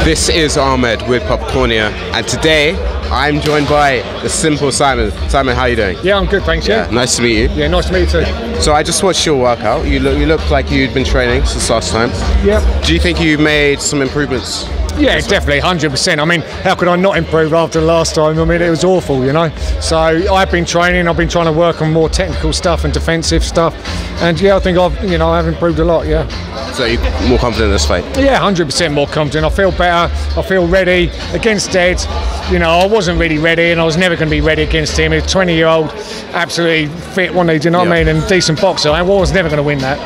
This is Ahmed with Popcornia, and today I'm joined by the Simple Simon. Simon, how are you doing? Yeah, I'm good, thanks. Yeah, nice to meet you. Yeah, nice to meet you too. So I just watched your workout. You look like you'd been training since last time. Yeah. Do you think you made some improvements? Yeah, definitely, 100%. I mean, how could I not improve after the last time? I mean, it was awful, you know. So I've been training. I've been trying to work on more technical stuff and defensive stuff, and yeah, I think I've improved a lot. Yeah. So you're more confident in this fight? Yeah, 100% more confident. I feel better. I feel ready against Ed. You know, I wasn't really ready, and I was never going to be ready against him. He's a 20-year-old, absolutely fit, wasn't he? Do you know what I mean? And decent boxer. I was never going to win that.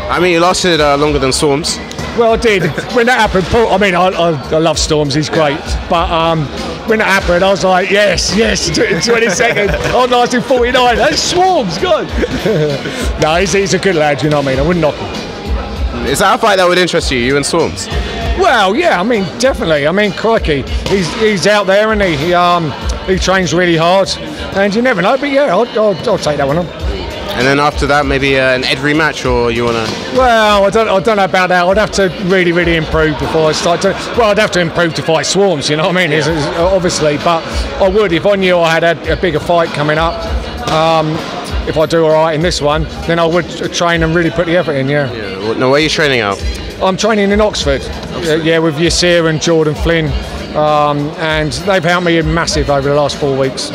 I mean, you lasted longer than Storms. Well, I did. When that happened, Paul, I mean, I love Storms, he's great. But when that happened, I was like, yes, 20 seconds. I lasted 49. That's Storms, good. No, he's a good lad, you know what I mean? I wouldn't knock him. Is that a fight that would interest you and Storms? Well, yeah, I mean, definitely. I mean, crikey, he's out there, and he trains really hard. And you never know, but yeah, I'll take that one on. And then after that, maybe an Ed rematch, or you wanna? Well, I don't know about that. I'd have to really improve before I start to. Well, I'd have to improve to fight Swarms. You know what I mean? Yeah. Obviously, but I would if I knew I had a bigger fight coming up. If I do all right in this one, then I would train and really put the effort in. Yeah. Now, where are you training out? I'm training in Oxford. Yeah, with Yasir and Jordan Flynn. And they've helped me massive over the last 4 weeks.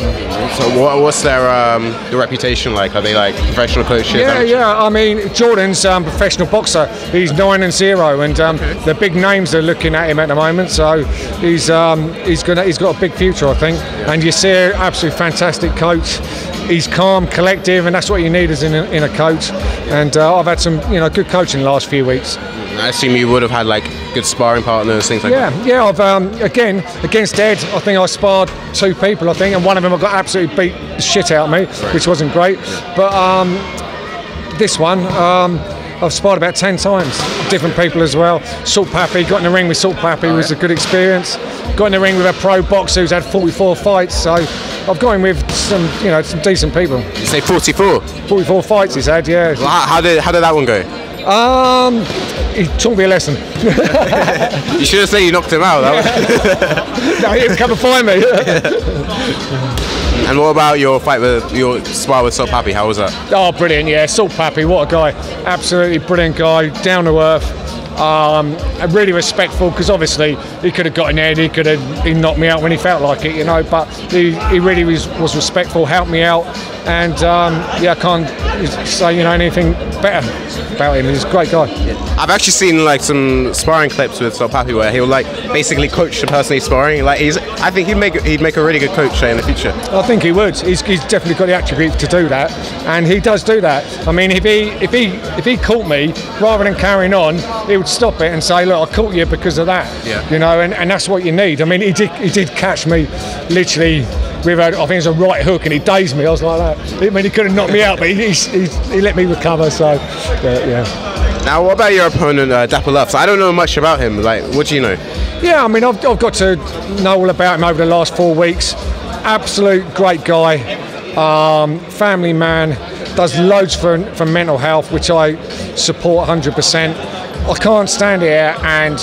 So what's their reputation like? Are they like professional coaches? Yeah. I mean, Jordan's a professional boxer. He's 9-0, and the big names are looking at him at the moment. So he's got a big future, I think. Yeah. And Yasir, absolutely fantastic coach. He's calm, collective, and that's what you need as in a coach. And I've had some good coaching the last few weeks. I assume you would have had like good sparring partners, things like that. Yeah. I've again against Ed, I think I sparred 2 people, I think, and one of them I got absolutely beat the shit out of me, which wasn't great. But this one, I've sparred about 10 times, different people as well. Salt Pappy, got in the ring with Salt Pappy, was a good experience. Got in the ring with a pro boxer who's had 44 fights, so I've got in with some decent people. You say 44? 44 fights he's had, yeah. Well, how did that one go? He taught me a lesson. You should have said you knocked him out. No, he didn't come and find me. And what about your fight with your spar with Salt Pappy? How was that? Oh, brilliant! Yeah, Salt Pappy, what a guy! Absolutely brilliant guy, down to earth. Really respectful, because obviously he could have got in there, he knocked me out when he felt like it, but he really was respectful, helped me out, and I can't say anything better about him. He's a great guy. I've actually seen like some sparring clips with Salt Pappy where he'll like basically coach the person he's sparring. Like I think he'd make a really good coach in the future. I think he would. He's definitely got the attributes to do that, and he does do that. I mean, if he caught me, rather than carrying on, he would stop it and say, look, I caught you because of that. Yeah. And that's what you need. I mean, he did catch me literally with I think it was a right hook, and he dazed me. I was like that. I mean, he could have knocked me out, but he let me recover. So yeah. Now, what about your opponent, Dapper Luffs? I don't know much about him. Like, what do you know? Yeah, I mean, I've got to know all about him over the last 4 weeks. Absolute great guy, family man, does loads for mental health, which I support 100%. I can't stand here and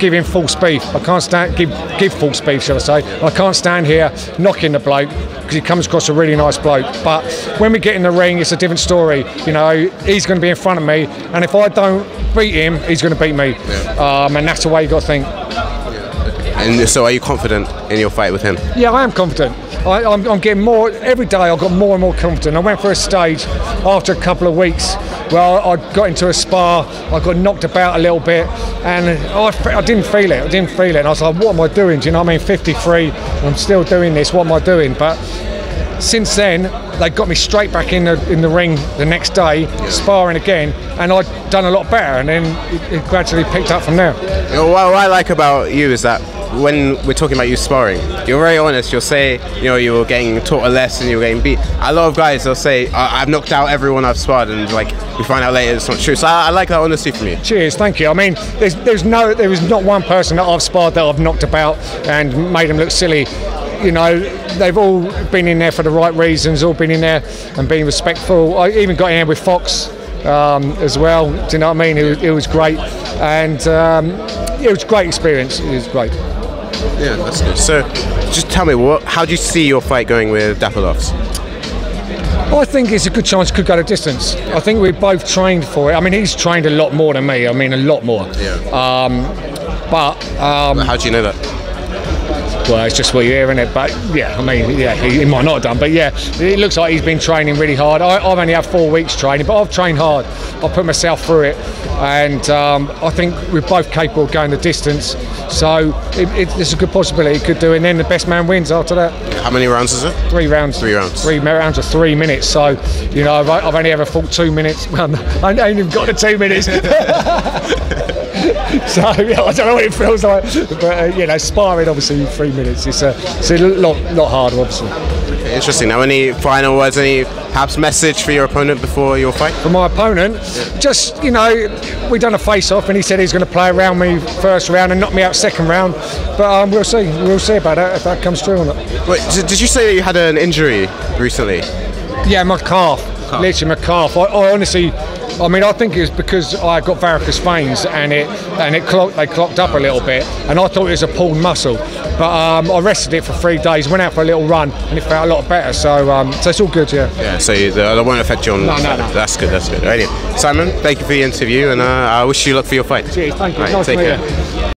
give him false beef. I can't give false beef, shall I say. I can't stand here knocking the bloke, because he comes across a really nice bloke. But when we get in the ring, it's a different story. He's going to be in front of me, and if I don't beat him, he's going to beat me. Yeah. And that's the way you got to think. And so, are you confident in your fight with him? Yeah, I am confident. I'm getting more every day. I've got more and more confident. I went for a stage after a couple of weeks. Well, I got into a spar. I got knocked about a little bit, and I didn't feel it. And I was like, "What am I doing?" Do you know what I mean? 53. I'm still doing this. What am I doing? But since then, they got me straight back in the ring the next day, sparring again, and I'd done a lot better. And then it gradually picked up from there. What I like about you is that when we're talking about you sparring, you're very honest. You'll say, you were getting taught a lesson, you were getting beat. A lot of guys, they'll say, I've knocked out everyone I've sparred, and like we find out later it's not true. So I like that honesty from you. Cheers, thank you. I mean, there is not one person that I've sparred that I've knocked about and made them look silly. They've all been in there for the right reasons, all been in there and being respectful. I even got in there with Fox as well. Do you know what I mean? It was great, and it was a great experience. It was great. Yeah, that's good. So, just tell me, how do you see your fight going with Dapalovs? I think it's a good chance it could go to distance. I think we've both trained for it. I mean, he's trained a lot more than me. I mean, a lot more. Yeah. But how do you know that? well, it's just what you hear, isn't it? But yeah, I mean, yeah, he might not have done, but yeah, it looks like he's been training really hard. I've only had 4 weeks training, but I've trained hard. I've put myself through it, and I think we're both capable of going the distance. So it's a good possibility he could do, and then the best man wins after that. How many rounds is it? 3 rounds. 3 rounds. 3 rounds of 3 minutes. So, you know, I've only ever fought 2 minutes. Well, I ain't even got the 2 minutes. So yeah, I don't know what it feels like, but you know, sparring obviously 3 minutes. It's a lot harder, obviously. Okay, interesting. Now, any final words? Any perhaps message for your opponent before your fight? For my opponent, just, you know, we done a face-off, and he said he's going to play around me first round and knock me out second round. But we'll see. We'll see about that, if that comes true or not. Wait, did you say that you had an injury recently? Yeah, my calf. Literally my calf. I honestly, I mean, I think it was because I got varicose veins and they clocked up a little bit, and I thought it was a pulled muscle. But I rested it for 3 days, went out for a little run, and it felt a lot better. So it's all good, yeah. Yeah. So that won't affect you on. No. That's good. That's good. Right, Simon, thank you for the interview, and I wish you luck for your fight. Cheers. Thank you. Right, Nice take to meet care. you.